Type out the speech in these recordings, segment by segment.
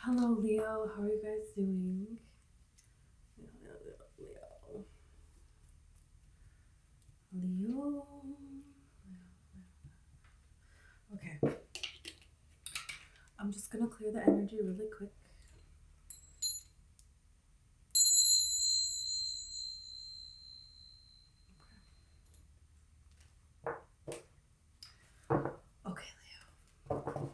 Hello, Leo. How are you guys doing? Leo. Leo. Okay. I'm just going to clear the energy really quick. Okay, Leo.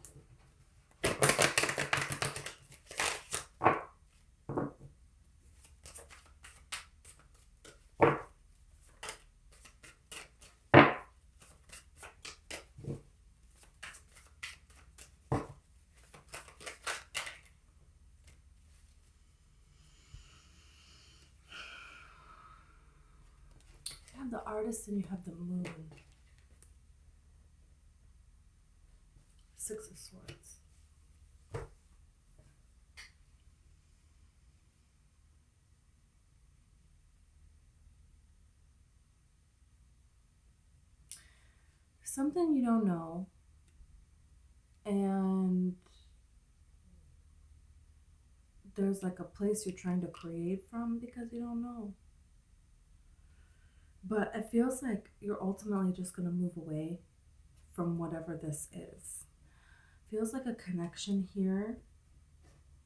You have the artist and you have the moon. Six of Swords. Something you don't know, and there's like a place you're trying to create from because you don't know. But it feels like you're ultimately just going to move away from whatever this is. Feels like a connection here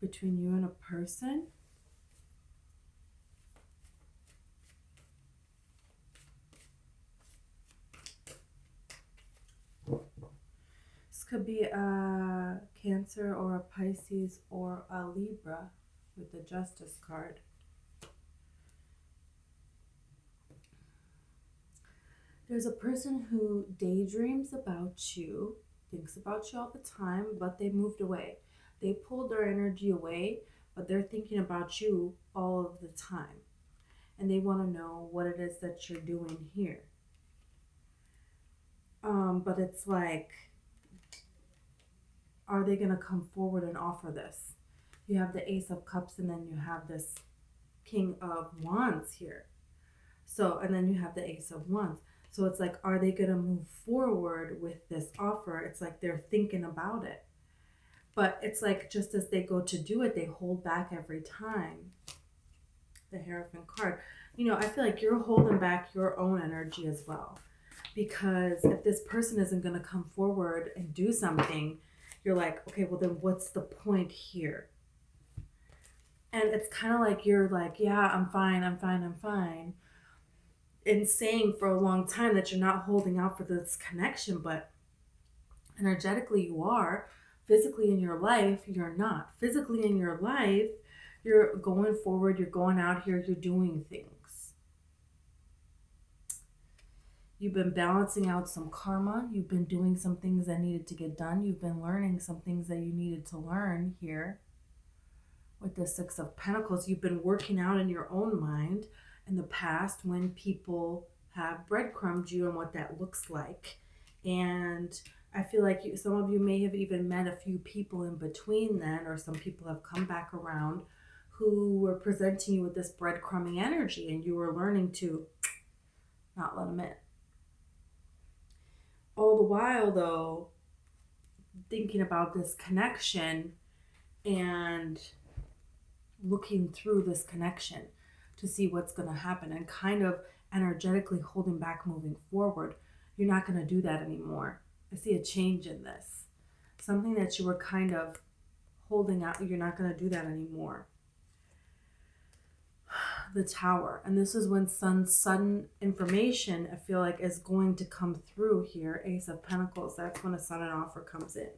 between you and a person. This could be a Cancer or a Pisces or a Libra with the Justice card. There's a person who daydreams about you, thinks about you all the time, but they moved away. They pulled their energy away, but they're thinking about you all of the time. And they want to know what it is that you're doing here. But it's like, are they going to come forward and offer this? You have the Ace of Cups and then you have this King of Wands here. So, and then you have the Ace of Wands. So it's like, are they going to move forward with this offer? It's like they're thinking about it. But it's like just as they go to do it, they hold back every time. The Hierophant card. You know, I feel like you're holding back your own energy as well. Because if this person isn't going to come forward and do something, you're like, okay, well then what's the point here? And it's kind of like you're like, yeah, I'm fine. And saying for a long time that you're not holding out for this connection, but energetically you are. Physically in your life, you're not. Physically in your life, you're going forward, you're going out here, you're doing things. You've been balancing out some karma. You've been doing some things that needed to get done. You've been learning some things that you needed to learn here. With the Six of Pentacles, you've been working out in your own mind in the past when people have breadcrumbed you and what that looks like. And I feel like some of you may have even met a few people in between then, or some people have come back around who were presenting you with this breadcrumbing energy, and you were learning to not let them in. All the while, though, thinking about this connection and looking through this connection to see what's going to happen and kind of energetically holding back moving forward. You're not going to do that anymore. I see a change in this. Something that you were kind of holding out, you're not going to do that anymore. The Tower. And this is when sudden information, I feel like, is going to come through here. Ace of Pentacles. That's when a sudden offer comes in.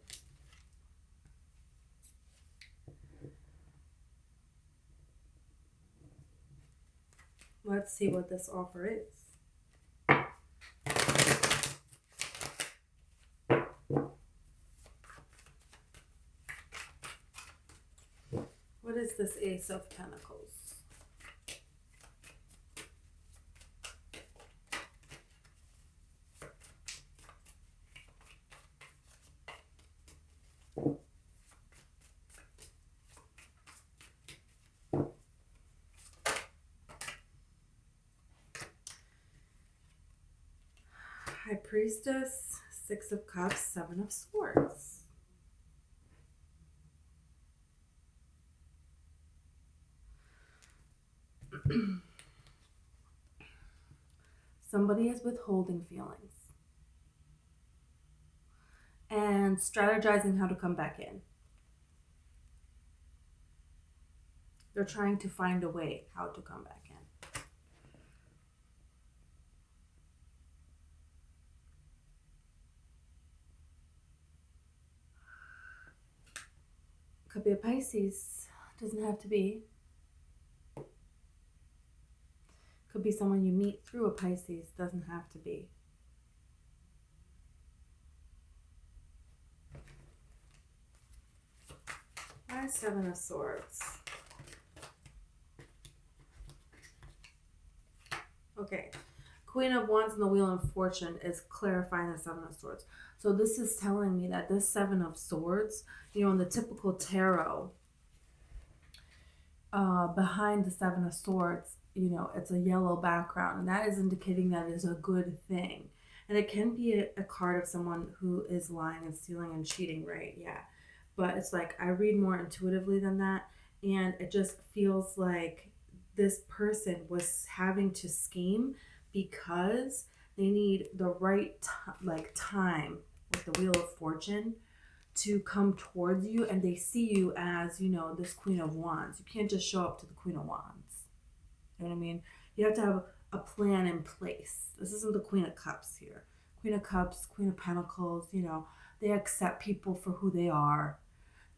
Let's see what this offer is. What is this Ace of Pentacles? High Priestess, Six of Cups, Seven of Swords. Somebody is withholding feelings and strategizing how to come back in. They're trying to find a way how to come back in. Could be a Pisces, doesn't have to be. Could be someone you meet through a Pisces, doesn't have to be. Why Seven of Swords? Okay, Queen of Wands and the Wheel of Fortune is clarifying the Seven of Swords. So this is telling me that this Seven of Swords, you know, in the typical tarot, behind the Seven of Swords, you know, it's a yellow background, and that is indicating that it is a good thing. And it can be a card of someone who is lying and stealing and cheating, right? Yeah. But it's like, I read more intuitively than that, and it just feels like this person was having to scheme because they need the right time with the Wheel of Fortune to come towards you, and they see you as, you know, this Queen of Wands. You can't just show up to the Queen of Wands. You know what I mean? You have to have a plan in place. This isn't the Queen of Cups here. Queen of Cups, Queen of Pentacles, you know, they accept people for who they are.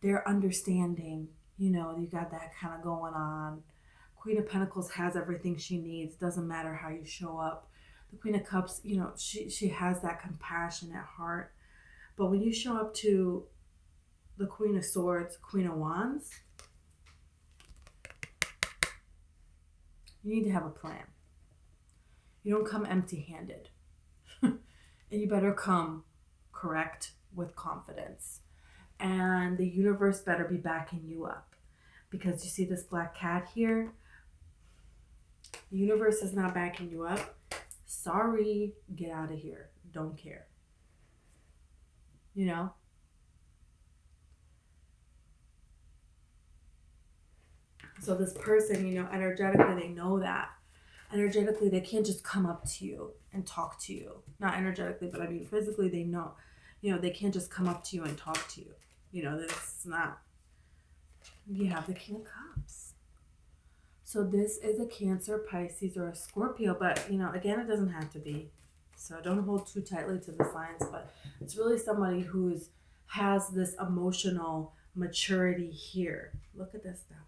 They're understanding, you know, you got that kind of going on. Queen of Pentacles has everything she needs. Doesn't matter how you show up. The Queen of Cups, you know, she has that compassionate heart. But when you show up to the Queen of Swords, Queen of Wands, you need to have a plan. You don't come empty-handed. And you better come correct with confidence. And the universe better be backing you up. Because you see this black cat here? The universe is not backing you up. Sorry, get out of here. Don't care. You know? So this person, you know, energetically, they know that. Energetically, they can't just come up to you and talk to you. Not energetically, but I mean physically, they know. You know, they can't just come up to you and talk to you. You know, that's not... You have the King of Cups. So this is a Cancer, Pisces, or a Scorpio. But, you know, again, it doesn't have to be. So don't hold too tightly to the signs. But it's really somebody who's has this emotional maturity here. Look at this devil.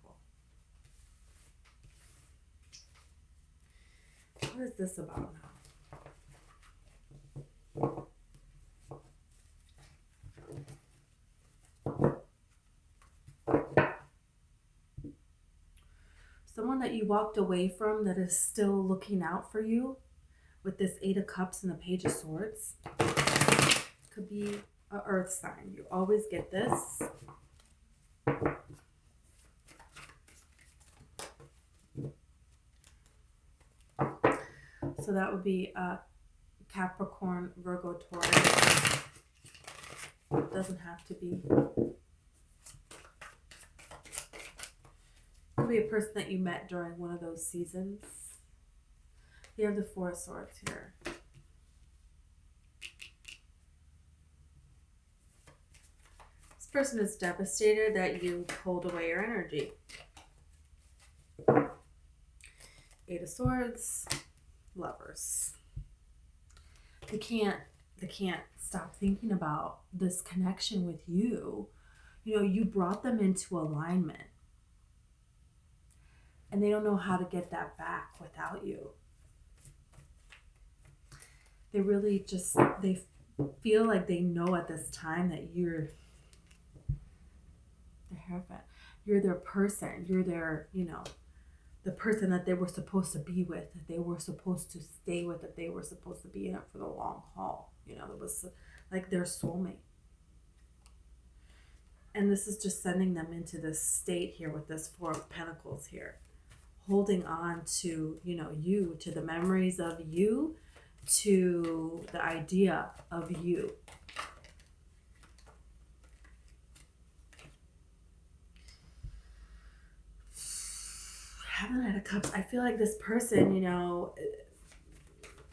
What is this about now? Someone that you walked away from that is still looking out for you with this Eight of Cups and the Page of Swords. Could be an earth sign. You always get this. So that would be Capricorn, Virgo, Taurus. It doesn't have to be. Could be a person that you met during one of those seasons. You have the Four of Swords here. This person is devastated that you pulled away your energy. Eight of Swords, Lovers. They can't stop thinking about this connection with you. You know, you brought them into alignment. And they don't know how to get that back without you. They really just, they feel like they know at this time that you're the Hierophant. You're their person. You're their, you know, the person that they were supposed to be with, that they were supposed to stay with, that they were supposed to be in it for the long haul. You know, it was like their soulmate. And this is just sending them into this state here with this Four of Pentacles here. Holding on to, you know, you, to the memories of you, to the idea of you. have the Knight of Cups. I feel like this person,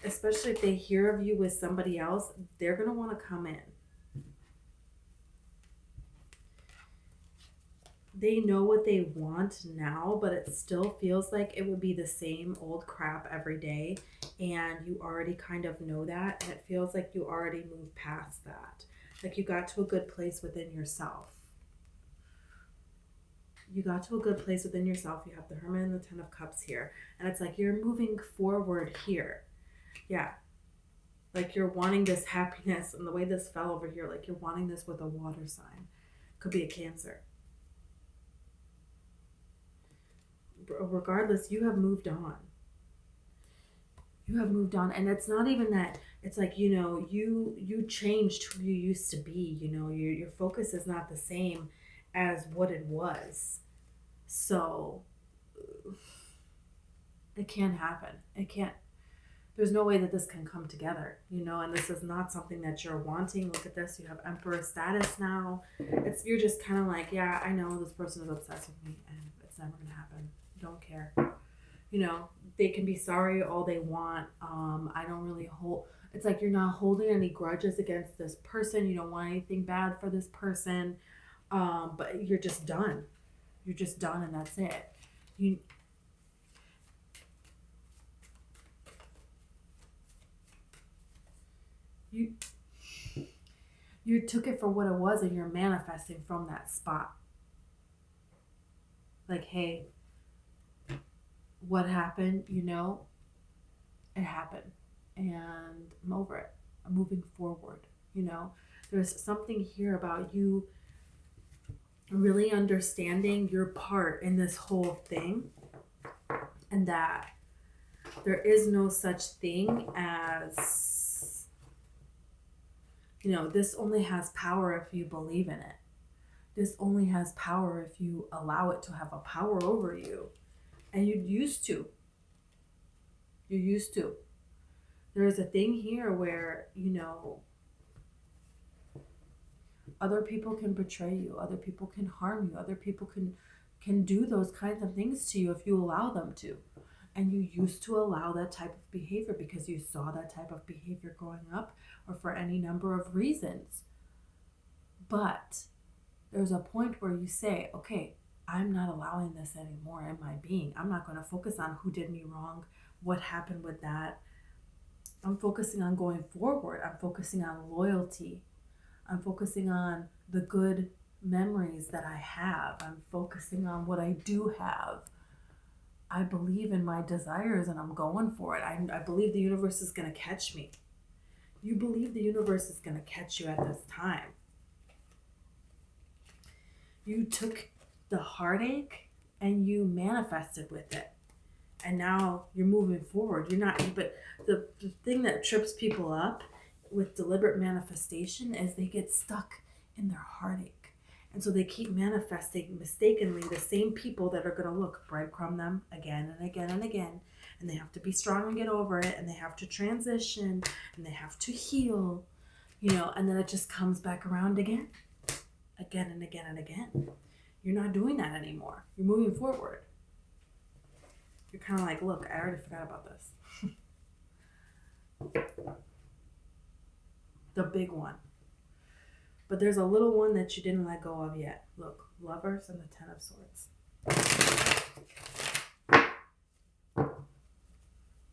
especially if they hear of you with somebody else, they're going to want to come in. They know what they want now, but it still feels like it would be the same old crap every day. And you already kind of know that. And it feels like you already moved past that. Like you got to a good place within yourself. You got to a good place within yourself. You have the Hermit and the Ten of Cups here. And it's like you're moving forward here. Yeah. Like you're wanting this happiness. And the way this fell over here, like you're wanting this with a water sign. Could be a Cancer. Regardless, you have moved on. You have moved on. And it's not even that. It's like, you changed who you used to be. Your focus is not the same as what it was. So it can't happen. There's no way that this can come together, and this is not something that you're wanting. Look at this. You have Emperor status now. You're just kind of like, yeah, I know this person is obsessed with me and it's never going to happen. Don't care. They can be sorry all they want. I don't really hold. It's like you're not holding any grudges against this person. You don't want anything bad for this person. But you're just done. You're just done, and that's it. You took it for what it was, and you're manifesting from that spot. Like, hey, what happened? It happened, and I'm over it. I'm moving forward. There's something here about you really understanding your part in this whole thing, and that there is no such thing as, this only has power if you believe in it. This only has power if you allow it to have a power over you. And you used to. There's a thing here where, other people can betray you. Other people can harm you. Other people can do those kinds of things to you if you allow them to. And you used to allow that type of behavior because you saw that type of behavior growing up or for any number of reasons. But there's a point where you say, okay, I'm not allowing this anymore in my being. I'm not going to focus on who did me wrong, what happened with that. I'm focusing on going forward. I'm focusing on loyalty. I'm focusing on the good memories that I have. I'm focusing on what I do have. I believe in my desires and I'm going for it. I believe the universe is going to catch me. You believe the universe is going to catch you at this time. You took the heartache and you manifested with it. And now you're moving forward. But the thing that trips people up with deliberate manifestation is they get stuck in their heartache. And so they keep manifesting mistakenly the same people that are going to breadcrumb them again and again and again. And they have to be strong and get over it. And they have to transition and they have to heal, and then it just comes back around again and again and again. You're not doing that anymore. You're moving forward. You're kind of like, look, I already forgot about this. The big one. But there's a little one that you didn't let go of yet. Look, Lovers and the Ten of Swords.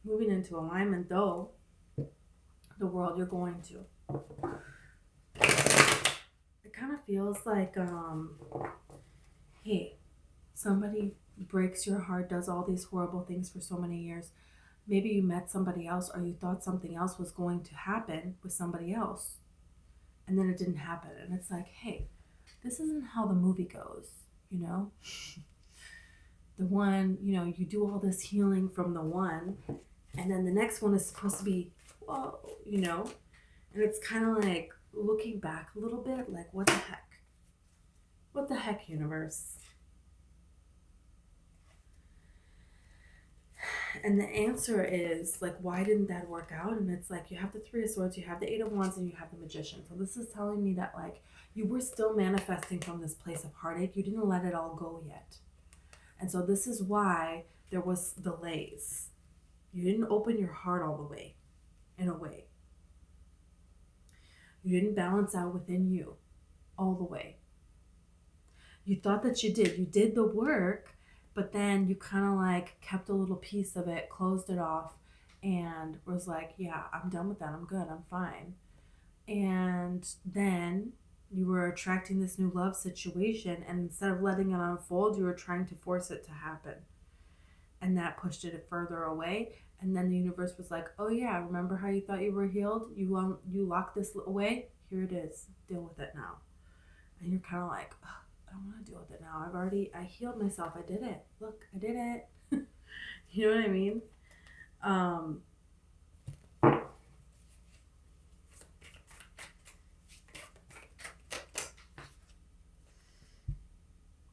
Moving into alignment, though, the world you're going to. It kind of feels like, hey, somebody breaks your heart, does all these horrible things for so many years. Maybe you met somebody else or you thought something else was going to happen with somebody else. And then it didn't happen. And it's like, hey, this isn't how the movie goes, The one, you do all this healing from the one. And then the next one is supposed to be, whoa, And it's kind of like looking back a little bit, like, what the heck? What the heck, universe? And the answer is, like, why didn't that work out? And it's like, you have the Three of Swords, you have the Eight of Wands, and you have the Magician. So this is telling me that, like, you were still manifesting from this place of heartache. You didn't let it all go yet. And so this is why There was delays. You didn't open your heart all the way, in a way. You didn't balance out within you all the way. You thought that you did. You did the work, but then you kind of like kept a little piece of it, closed it off, and was like, yeah, I'm done with that. I'm good. I'm fine. And then you were attracting this new love situation, and instead of letting it unfold, you were trying to force it to happen. And that pushed it further away. And then the universe was like, oh yeah, remember how you thought you were healed? You locked this away? Here it is. Deal with it now. And you're kind of like, I don't want to deal with it now. I healed myself. I did it. Look, I did it. You know what I mean?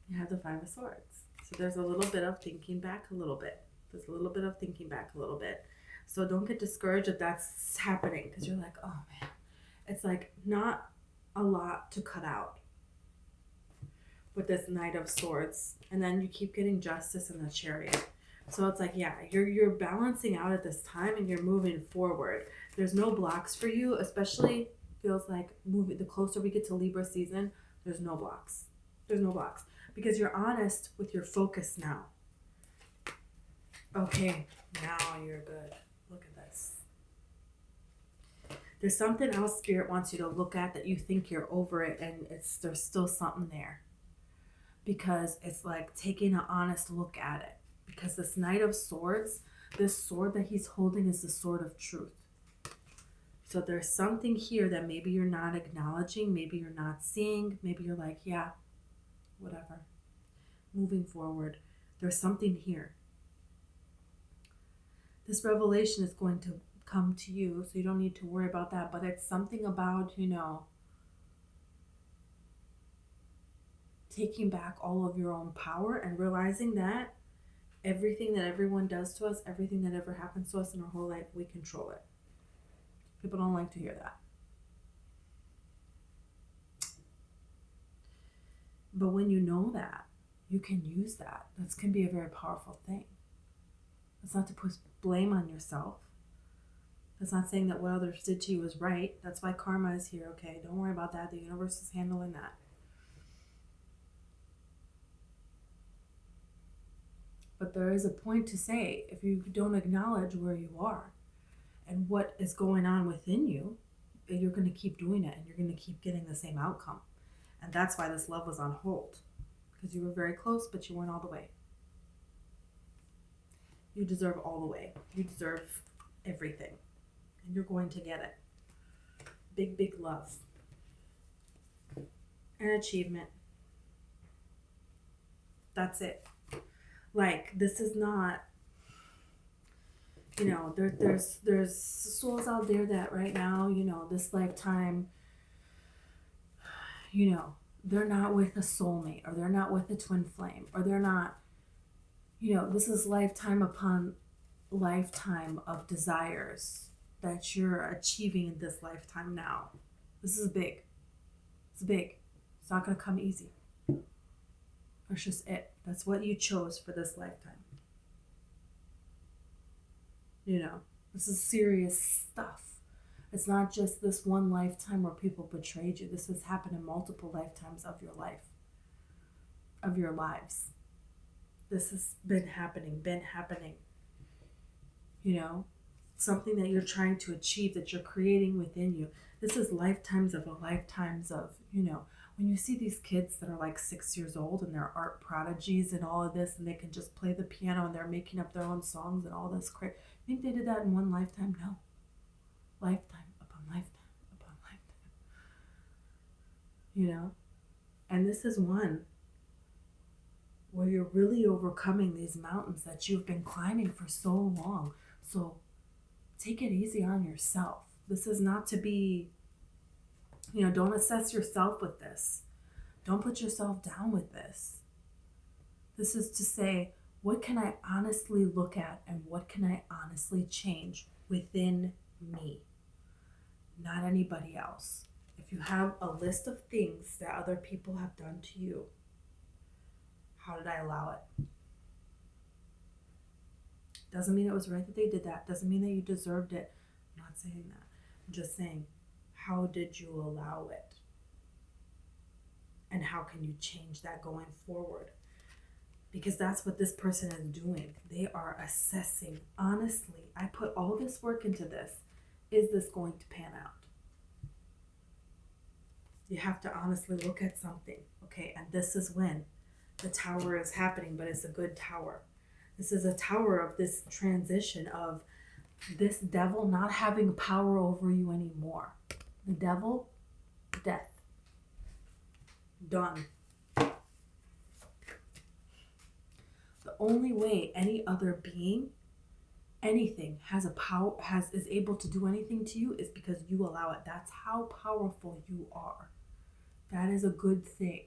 You have the Five of Swords. So there's a little bit of thinking back a little bit. So don't get discouraged if that's happening, because you're like, oh man, it's like not a lot to cut out with this Knight of Swords. And then you keep getting Justice in the Chariot. So it's like, yeah, you're balancing out at this time and you're moving forward. There's no blocks for you, especially feels like moving the closer we get to Libra season, there's no blocks. Because you're honest with your focus now. Okay, now you're good. Look at this. There's something else Spirit wants you to look at that you think you're over it, and there's still something there. Because it's like taking an honest look at it. Because this Knight of Swords, this sword that he's holding is the sword of truth. So there's something here that maybe you're not acknowledging, maybe you're not seeing, maybe you're like, yeah, whatever. Moving forward, there's something here. This revelation is going to come to you, so you don't need to worry about that. But it's something about, taking back all of your own power and realizing that everything that everyone does to us, everything that ever happens to us in our whole life, we control it. People don't like to hear that. But when you know that, you can use that. That can be a very powerful thing. It's not to put blame on yourself. That's not saying that what others did to you is right. That's why karma is here, okay? Don't worry about that. The universe is handling that. But there is a point to say, if you don't acknowledge where you are and what is going on within you, you're going to keep doing it and you're going to keep getting the same outcome. And that's why this love was on hold. Because you were very close, but you weren't all the way. You deserve all the way. You deserve everything. And you're going to get it. Big, big love. And achievement. That's it. Like, this is not, there's souls out there that right now, this lifetime, they're not with a soulmate, or they're not with a twin flame, or they're not, this is lifetime upon lifetime of desires that you're achieving in this lifetime now. This is big. It's big. It's not going to come easy. That's just it. That's what you chose for this lifetime. This is serious stuff. It's not just this one lifetime where people betrayed you. This has happened in multiple lifetimes of your life, of your lives. This has been happening. Something that you're trying to achieve, that you're creating within you. This is lifetimes of when you see these kids that are like 6 years old and they're art prodigies and all of this, and they can just play the piano and they're making up their own songs and all this crap. You think they did that in one lifetime? No. Lifetime upon lifetime upon lifetime. And this is one where you're really overcoming these mountains that you've been climbing for so long. So take it easy on yourself. This is not to be, don't assess yourself with this. Don't put yourself down with this. This is to say, what can I honestly look at and what can I honestly change within me? Not anybody else. If you have a list of things that other people have done to you, how did I allow it? Doesn't mean it was right that they did that. Doesn't mean that you deserved it. I'm not saying that. I'm just saying, how did you allow it? And how can you change that going forward? Because that's what this person is doing. They are assessing. Honestly, I put all this work into this. Is this going to pan out? You have to honestly look at something. Okay, and this is when the tower is happening, but it's a good tower. This is a tower of this transition of this devil not having power over you anymore. The devil, death. Done. The only way any other being, anything has a power, is able to do anything to you is because you allow it. That's how powerful you are. That is a good thing.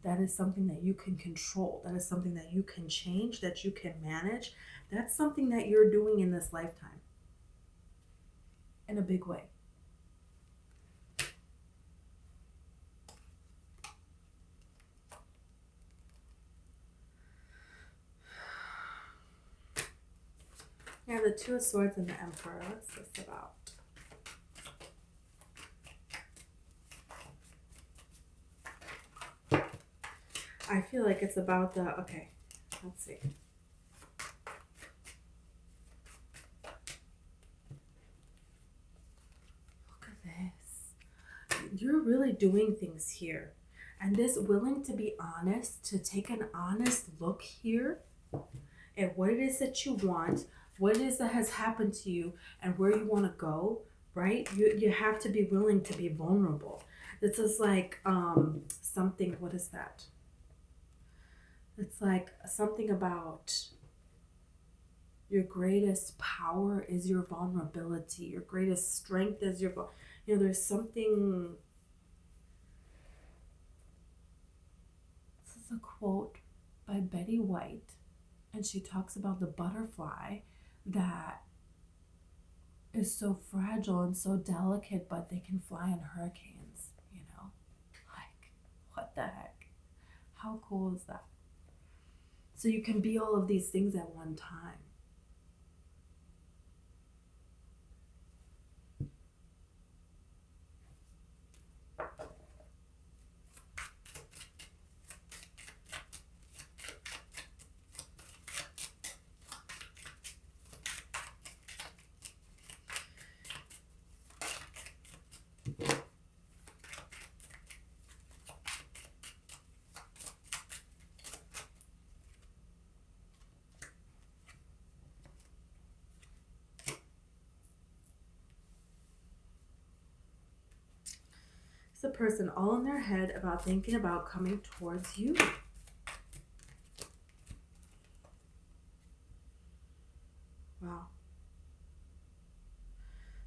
That is something that you can control. That is something that you can change, that you can manage. That's something that you're doing in this lifetime. In a big way. Yeah, the Two of Swords and the Emperor. What's this about? I feel like it's about the, okay, let's see. Look at this. You're really doing things here. And this willing to be honest, to take an honest look here at what it is that you want, what it is that has happened to you, and where you want to go, right? You have to be willing to be vulnerable. This is like something, what is that? It's like something about your greatest power is your vulnerability. Your greatest strength is your, there's something. This is a quote by Betty White, and she talks about the butterfly that is so fragile and so delicate, but they can fly in hurricanes, Like, what the heck? How cool is that? So you can be all of these things at one time. It's a person all in their head about thinking about coming towards you. Wow.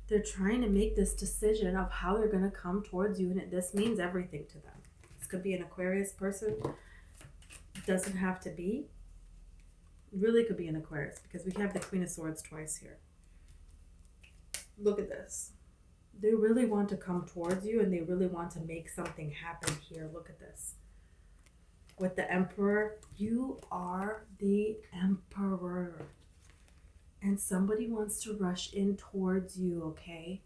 They're trying to make this decision of how they're going to come towards you, and this means everything to them. This could be an Aquarius person. It doesn't have to be. It really could be an Aquarius because we have the Queen of Swords twice here. Look at this. They really want to come towards you, and they really want to make something happen here. Look at this. With the Emperor, you are the Emperor. And somebody wants to rush in towards you, okay?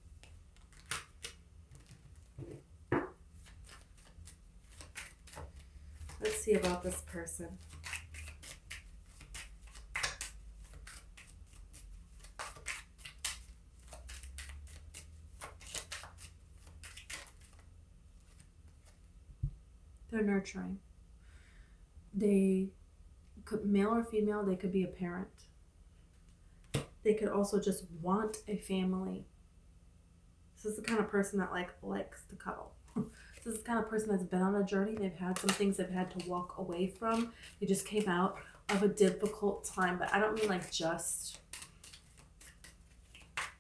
Let's see about this person. They're nurturing. They could, male or female, they could be a parent. They could also just want a family. This is the kind of person that likes to cuddle. This is the kind of person that's been on a journey. They've had some things they've had to walk away from. They just came out of a difficult time, but I don't mean like just,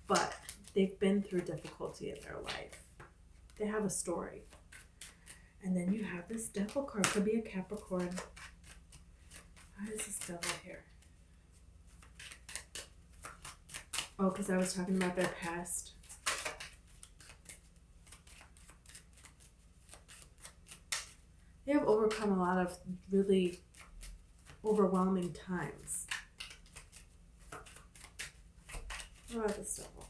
but they've been through difficulty in their life. They have a story. And then you have this Devil card. Could be a Capricorn. Why is this Devil here? Oh, because I was talking about their past. They have overcome a lot of really overwhelming times. What about this devil?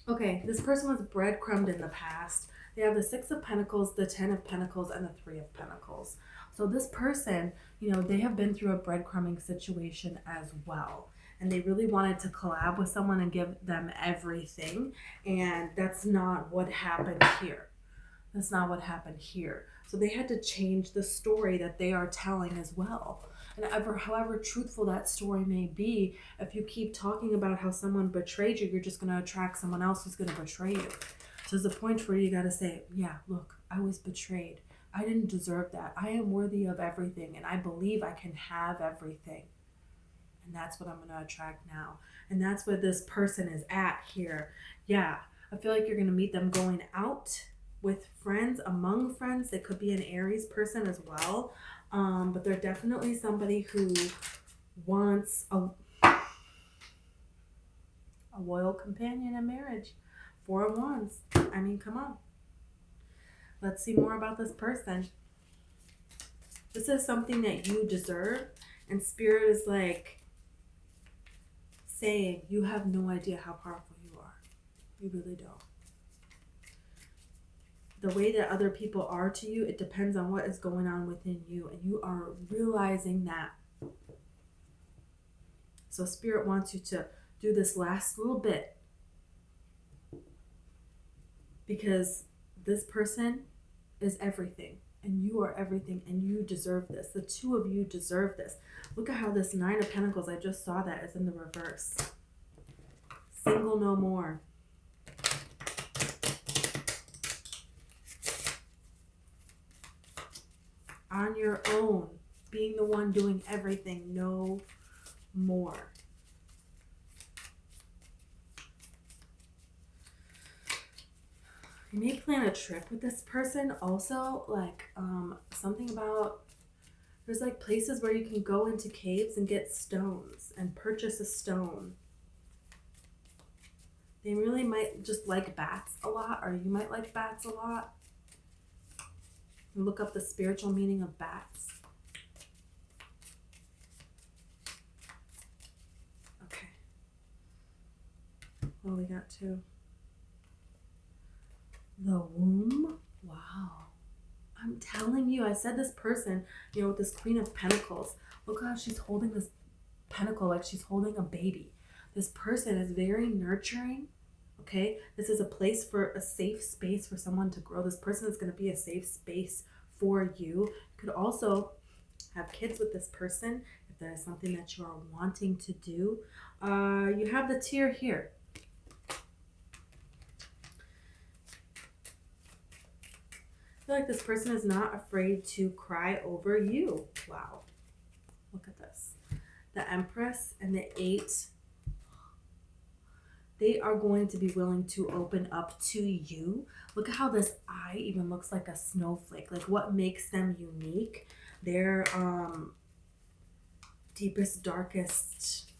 Okay, this person was breadcrumbed in the past. They have the Six of Pentacles, the Ten of Pentacles, and the Three of Pentacles. So this person, they have been through a breadcrumbing situation as well. And they really wanted to collab with someone and give them everything. And that's not what happened here. That's not what happened here. So they had to change the story that they are telling as well. And however truthful that story may be, if you keep talking about how someone betrayed you, you're just going to attract someone else who's going to betray you. So there's a point where you got to say, yeah, look, I was betrayed. I didn't deserve that. I am worthy of everything, and I believe I can have everything. And that's what I'm going to attract now. And that's where this person is at here. Yeah, I feel like you're going to meet them going out with friends, among friends. It could be an Aries person as well. But they're definitely somebody who wants a loyal companion in marriage. Four of Wands. I mean, come on. Let's see more about this person. This is something that you deserve. And Spirit is like saying, you have no idea how powerful you are. You really don't. The way that other people are to you, it depends on what is going on within you. And you are realizing that. So Spirit wants you to do this last little bit. Because this person is everything. And you are everything. And you deserve this. The two of you deserve this. Look at how this Nine of Pentacles, I just saw that, is in the reverse. Single no more. On your own, being the one doing everything, no more. You may plan a trip with this person also, like something about, there's like places where you can go into caves and get stones and purchase a stone. They really might just like bats a lot, or you might like bats a lot. Look up the spiritual meaning of bats. Okay. Well, we got two. The womb. Wow. I'm telling you, I said this person, with this Queen of Pentacles, look how she's holding this pentacle like she's holding a baby. This person is very nurturing. Okay, this is a place for a safe space for someone to grow. This person is going to be a safe space for you. You could also have kids with this person if that is something that you are wanting to do. You have the tear here. I feel like this person is not afraid to cry over you. Wow. Look at this. The Empress and the Eight. They are going to be willing to open up to you. Look at how this eye even looks like a snowflake. Like what makes them unique. Their deepest, darkest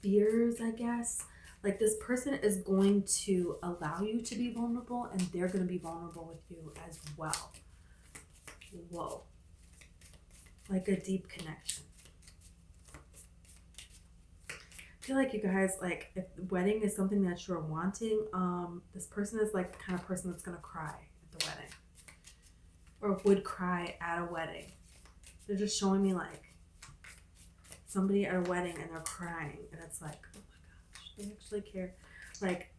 fears, I guess. Like this person is going to allow you to be vulnerable, and they're going to be vulnerable with you as well. Whoa. Like a deep connection. I feel like you guys, like if the wedding is something that you're wanting, this person is like the kind of person that's going to cry at the wedding. Or would cry at a wedding. They're just showing me like somebody at a wedding and they're crying. And it's like, oh my gosh, they actually care. Like,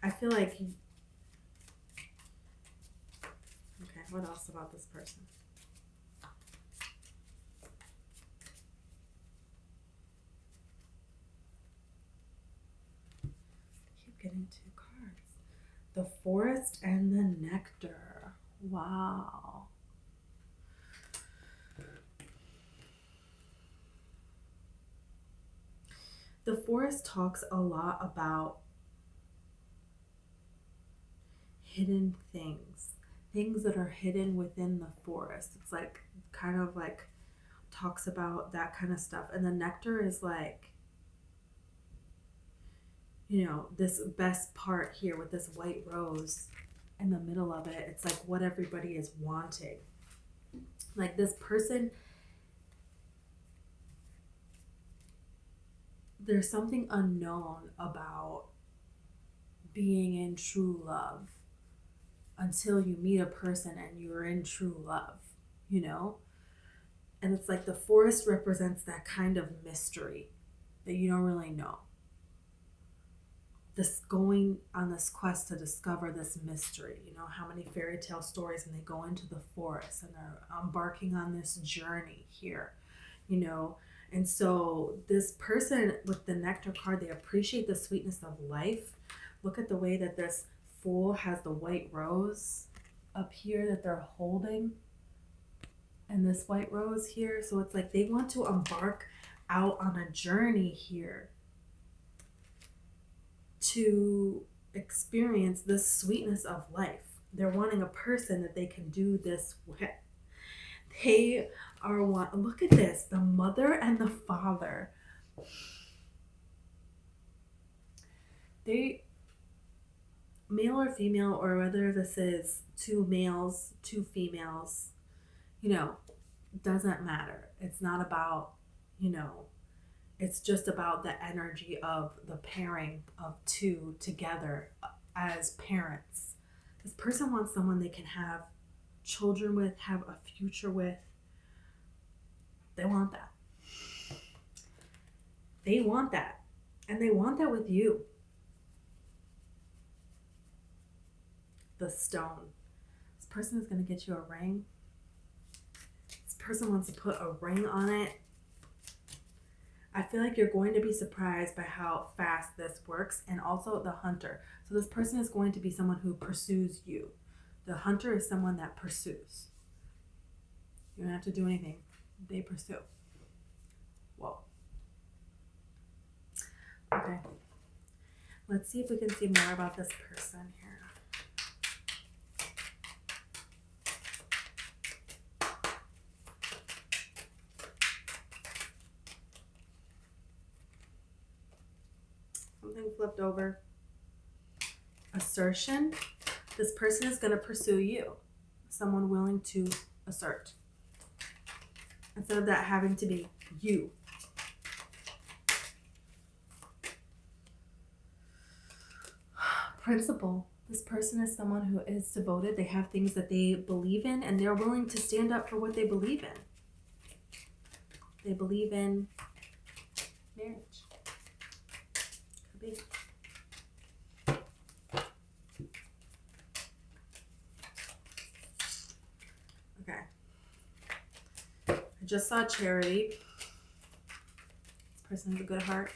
I feel like... Okay, what else about this person? Getting two cards. The Forest and the Nectar. Wow. The Forest talks a lot about hidden things. Things that are hidden within the forest. It's like kind of like talks about that kind of stuff. And the Nectar is like, this best part here with this white rose in the middle of it. It's like what everybody is wanting. Like this person there's something unknown about being in true love until you meet a person and you're in true love, you know? And it's like the forest represents that kind of mystery that you don't really know. This going on this quest to discover this mystery, you know, how many fairy tale stories, and they go into the forest and they're embarking on this journey here, you know. And so this person with the nectar card, they appreciate the sweetness of life. Look at the way that this Fool has the white rose up here that they're holding, and this white rose here. So it's like they want to embark out on a journey here to experience this sweetness of life. They're wanting a person that they can do this with. They are look at this, the mother and the father. They, male or female, or whether this is two males, two females, you know, doesn't matter. It's not about, you know, it's just about the energy of the pairing of two together as parents. This person wants someone they can have children with, have a future with. They want that. They want that. And they want that with you. The stone. This person is going to get you a ring. This person wants to put a ring on it. I feel like you're going to be surprised by how fast this works. And also the hunter. So this person is going to be someone who pursues you. The hunter is someone that pursues. You don't have to do anything. They pursue. Whoa. Okay. Let's see if we can see more about this person here. Something flipped over. Assertion. This person is going to pursue you. Someone willing to assert. Instead of that having to be you. Principle. This person is someone who is devoted. They have things that they believe in, and they're willing to stand up for what they believe in. They believe in marriage. Could be. Okay. I just saw Charity. This person has a good heart.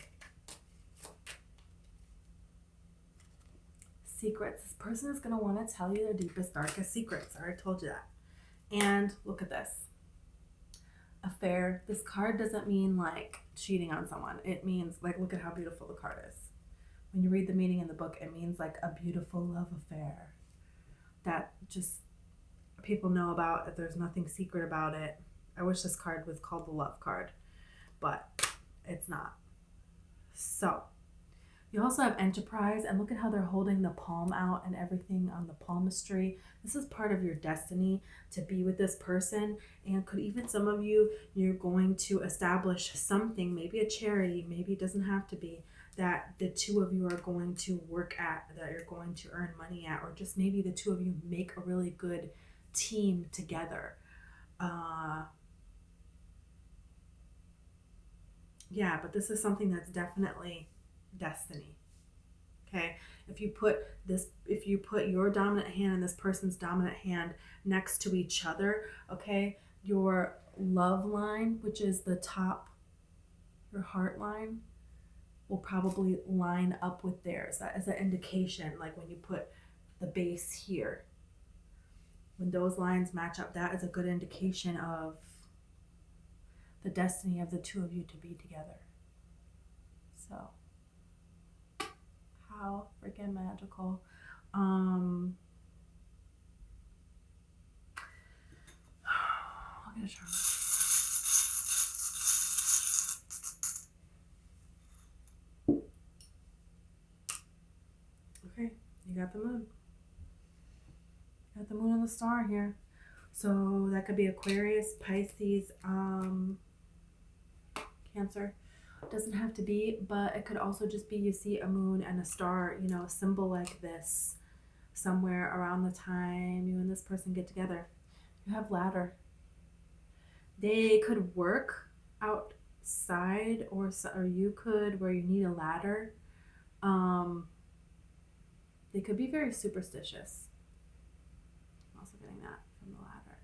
Secrets. This person is going to want to tell you their deepest, darkest secrets. I already told you that. And look at this. Affair. This card doesn't mean like cheating on someone. It means like, look at how beautiful the card is. When you read the meaning in the book, it means like a beautiful love affair that just people know about. If there's nothing secret about it. I wish this card was called the love card, but it's not. So you also have enterprise, and look at how they're holding the palm out and everything on the palmistry. This is part of your destiny to be with this person, and could even some of you, you're going to establish something, maybe a charity, maybe it doesn't have to be, that the two of you are going to work at, that you're going to earn money at, or just maybe the two of you make a really good team together. Yeah, but this is something that's definitely destiny. Okay, if you put your dominant hand and this person's dominant hand next to each other, okay, your love line, which is the top, your heart line, will probably line up with theirs. That is an indication, like when you put the base here, when those lines match up, that is a good indication of the destiny of the two of you to be together. So how freaking magical. I'll get a charm. Okay, you got the moon. You got the moon and the star here. So that could be Aquarius, Pisces, Cancer. Doesn't have to be, but it could also just be you see a moon and a star, you know, a symbol like this somewhere around the time you and this person get together. You have ladder. They could work outside, or you could where you need a ladder. Um, they could be very superstitious. I'm also getting that from the ladder.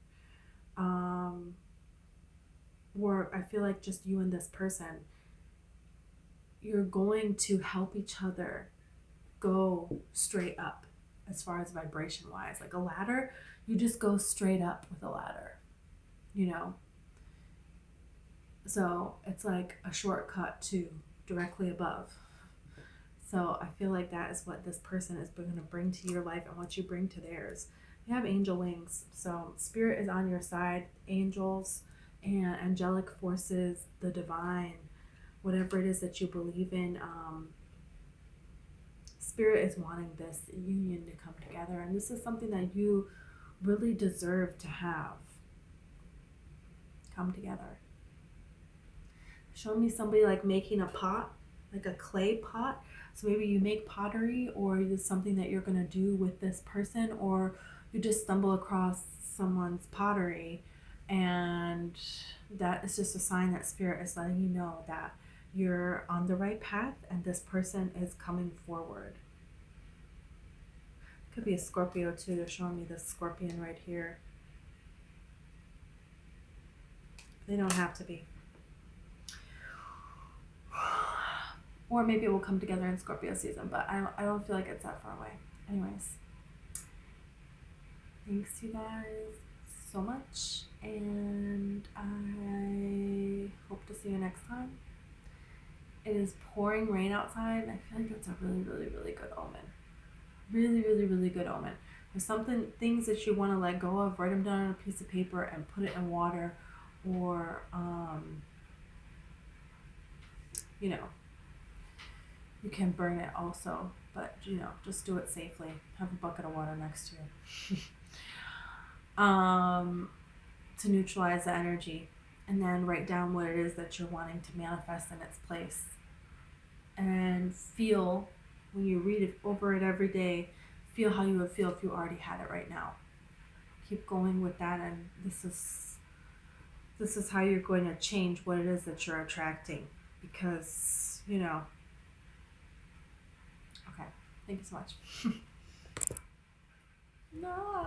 Or I feel like just you and this person, you're going to help each other go straight up as far as vibration wise. Like a ladder, you just go straight up with a ladder, you know? So it's like a shortcut to directly above. So I feel like that is what this person is going to bring to your life and what you bring to theirs. You have angel wings. So spirit is on your side, angels and angelic forces, the divine, whatever it is that you believe in. Spirit is wanting this union to come together. And this is something that you really deserve to have come together. Show me somebody like making a pot, like a clay pot. So maybe you make pottery, or it's something that you're going to do with this person, or you just stumble across someone's pottery, and that is just a sign that spirit is letting you know that you're on the right path and this person is coming forward. Could be a Scorpio too. They're showing me the scorpion right here. They don't have to be. Or maybe it will come together in Scorpio season, but I don't feel like it's that far away. Anyways, thanks you guys so much, and I hope to see you next time. It is pouring rain outside. I feel like that's a really, really, really good omen. Really, really, really good omen. There's things that you want to let go of, write them down on a piece of paper and put it in water, or you know, you can burn it also, but you know, just do it safely. Have a bucket of water next to you. To neutralize the energy, and then write down what it is that you're wanting to manifest in its place. And feel, when you read it over it every day, feel how you would feel if you already had it right now. Keep going with that, and this is how you're going to change what it is that you're attracting, because you know. Okay, thank you so much. No.